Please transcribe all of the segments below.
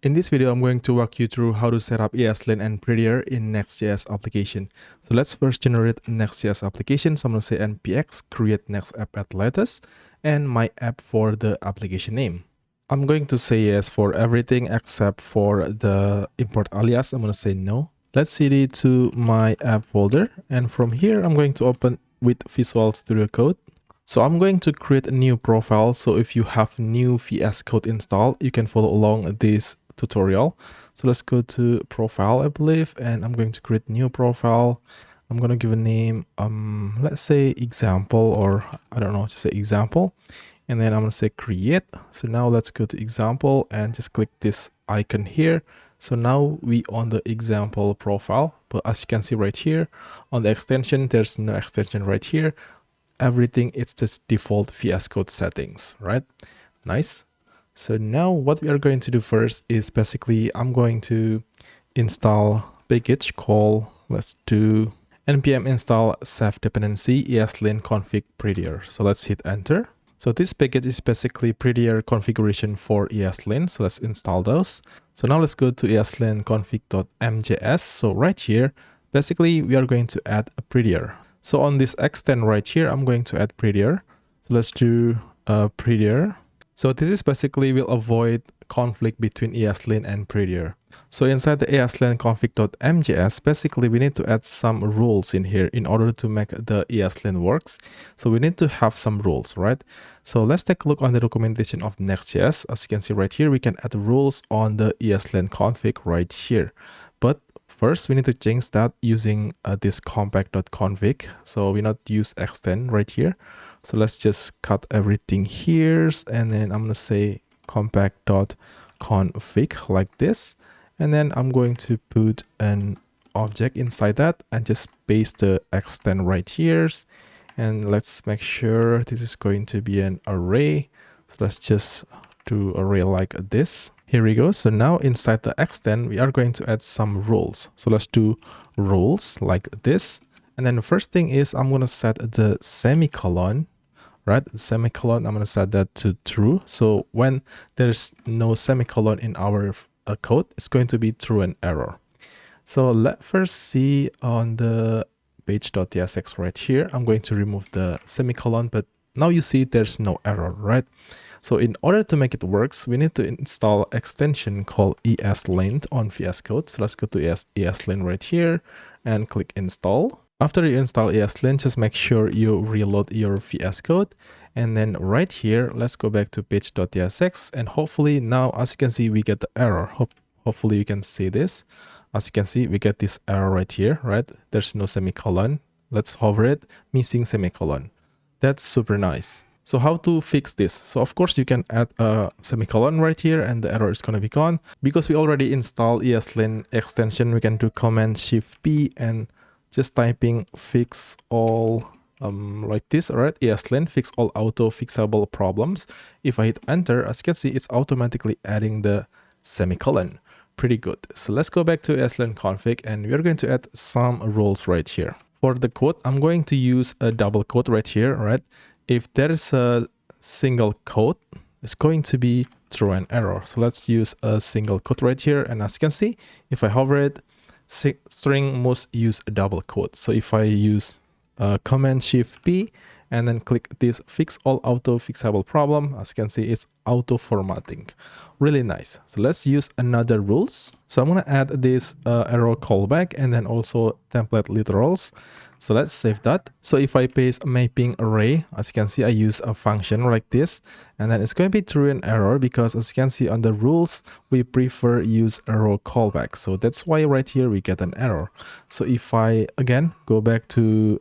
In this video, I'm going to walk you through how to set up ESLint and Prettier in Next.js application. So let's first generate Next.js application. So I'm going to say npx create next app at latest and my app for the application name. I'm going to say yes for everything except for the import alias. I'm going to say no. Let's cd to my app folder, and from here I'm going to open with Visual Studio Code. So I'm going to create a new profile. So if you have new VS Code installed, you can follow along this tutorial. So let's go to profile, I believe, and I'm going to create new profile. I'm going to give a name, let's say example, or I don't know, just say example. And then I'm going to say create. So now let's go to example and just click this icon here. So now we on the example profile, but as you can see right here on the extension, there's no extension right here. Everything, it's just default VS Code settings, right? Nice. So now what we are going to do first is basically I'm going to install package called, let's do npm install self dependency ESLint config Prettier. So let's hit enter. So this package is basically Prettier configuration for ESLint. So let's install those. So now let's go to ESLint config.mjs. So right here, basically we are going to add a Prettier. So on this extend right here, I'm going to add Prettier. So let's do Prettier. So this is basically will avoid conflict between ESLint and Prettier. So inside the ESLint config.mjs, basically we need to add some rules in here in order to make the ESLint works. So we need to have some rules, right? So let's take a look on the documentation of Next.js. As you can see right here, we can add rules on the ESLint config right here. But first, we need to change that using this compact.config. So we not use extend right here. So let's just cut everything here. And then I'm going to say compact.config like this. And then I'm going to put an object inside that and just paste the extend right here. And let's make sure this is going to be an array. So let's just do array like this. Here we go. So now inside the extend, we are going to add some rules. So let's do rules like this. And then the first thing is I'm going to set the semicolon, right? Semicolon, I'm going to set that to true. So when there's no semicolon in our code, it's going to be true and error. So let's first see on the page.tsx right here. I'm going to remove the semicolon, but now you see there's no error, right? So in order to make it works, we need to install extension called ESLint on VS Code. So let's go to ESLint right here and click install. After you install ESLint, just make sure you reload your VS Code. And then right here, let's go back to page.tsx. And hopefully now, as you can see, we get the error. Hopefully you can see this. As you can see, we get this error right here, right? There's no semicolon. Let's hover it, missing semicolon. That's super nice. So how to fix this? So of course you can add a semicolon right here and the error is going to be gone. Because we already installed ESLint extension, we can do Command-Shift-P and just typing fix all like this, all right? ESLint fix all auto fixable problems. If I hit enter, as you can see, it's automatically adding the semicolon. Pretty good. So let's go back to ESLint config and we are going to add some rules right here. For the code, I'm going to use a double quote right here, right? If there is a single quote, it's going to be true and error. So let's use a single quote right here. And as you can see, if I hover it, string must use a double quote. So if I use Command-Shift-P and then click this fix all auto fixable problem, as you can see, it's auto formatting. Really nice. So let's use another rules. So I'm going to add this arrow callback and then also template literals. So let's save that. So if I paste mapping array, as you can see, I use a function like this, and then it's going to be true and error because as you can see on the rules, we prefer use arrow callback. So that's why right here we get an error. So if I again go back to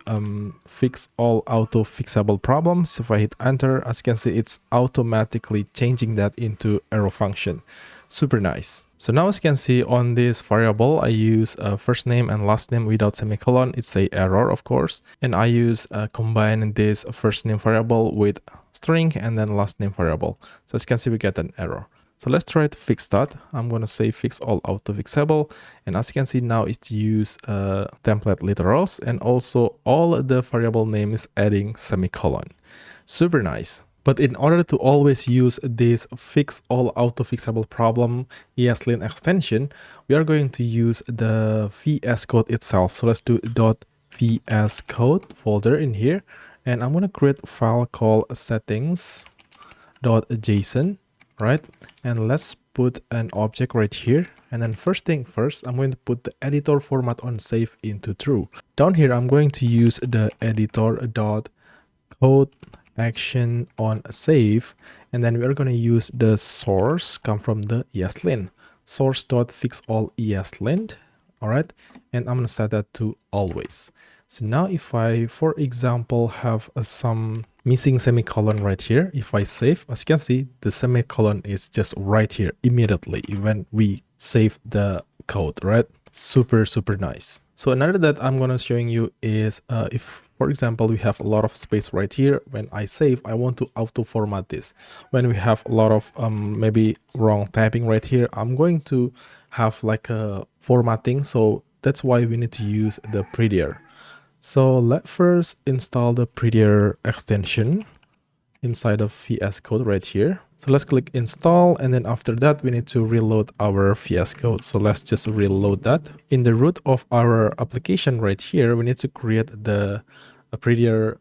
fix all auto fixable problems, if I hit enter, as you can see, it's automatically changing that into arrow function. Super nice. So now as you can see on this variable, I use first name and last name without semicolon. It's a error, of course. And I use combine this first name variable with string and then last name variable. So as you can see, we get an error. So let's try to fix that. I'm going to say fix all auto fixable. And as you can see now, it's use template literals and also all the variable name is adding semicolon. Super nice. But in order to always use this fix all auto fixable problem ESLint extension, we are going to use the VS Code itself. So let's do .vs code folder in here, and I'm going to create a file called settings.json, right? And let's put an object right here. And then first thing first, I'm going to put the editor format on save into true. Down here, I'm going to use the editor.code action on save, and then we are going to use the source come from the ESLint source.fixall ESLint. All right, and I'm going to set that to always. So now if I, for example, have some missing semicolon right here, if I save, as you can see, the semicolon is just right here immediately when we save the code, right? Super nice. So another that I'm gonna showing you is if, for example, we have a lot of space right here, when I save, I want to auto format this. When we have a lot of maybe wrong typing right here, I'm going to have like a formatting. So that's why we need to use the Prettier. So let's first install the Prettier extension inside of VS Code right here. So let's click install, and then after that we need to reload our VS Code. So let's just reload that. In the root of our application right here, we need to create the Prettier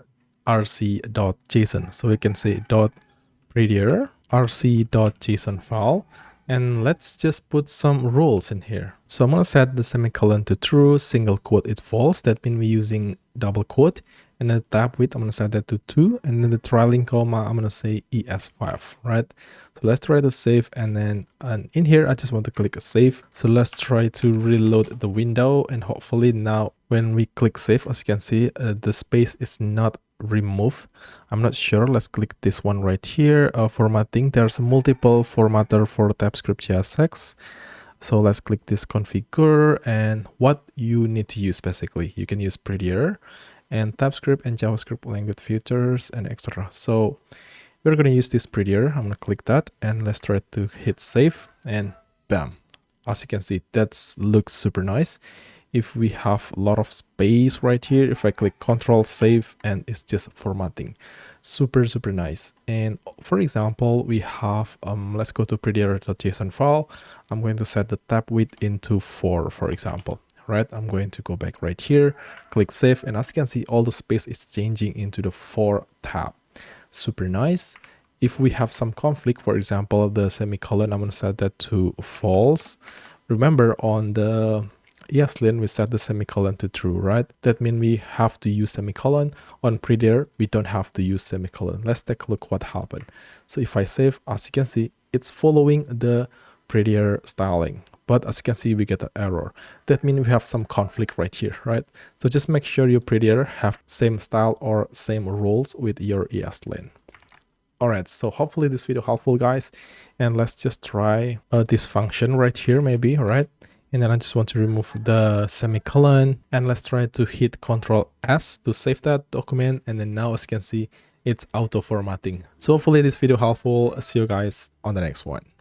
rc.json. So we can say .prettier rc.json file, and let's just put some rules in here. So I'm going to set the semicolon to true, single quote is false. That means we're using double quote. And then the tab width, I'm going to set that to 2. And then the trailing comma, I'm going to say ES5, right? So let's try to save. And then in here, I just want to click save. So let's try to reload the window. And hopefully now when we click save, as you can see, the space is not removed. I'm not sure. Let's click this one right here. Formatting. There's multiple formatter for TypeScript JSX. So let's click this configure, and what you need to use basically, you can use Prettier and TypeScript and JavaScript language features and etc. So we're going to use this Prettier. I'm going to click that, and let's try to hit save, and bam. As you can see, that looks super nice. If we have a lot of space right here, if I click Control Save, and it's just formatting. Super nice. And for example, we have let's go to prettier.json file. I'm going to set the tab width into 4, for example, right? I'm going to go back right here, click save, and as you can see, all the space is changing into the 4 tab. Super nice. If we have some conflict, for example, the semicolon, I'm going to set that to false. Remember, on the ESLint, we set the semicolon to true, right? That means we have to use semicolon. On Prettier, we don't have to use semicolon. Let's take a look what happened. So if I save, as you can see, it's following the Prettier styling. But as you can see, we get an error. That means we have some conflict right here, right? So just make sure your Prettier have same style or same rules with your ESLint. Alright, so hopefully this video helpful, guys. And let's just try this function right here, maybe, right? And then I just want to remove the semicolon, and let's try to hit Ctrl S to save that document. And then now, as you can see, it's auto formatting. So hopefully this video helpful. See you guys on the next one.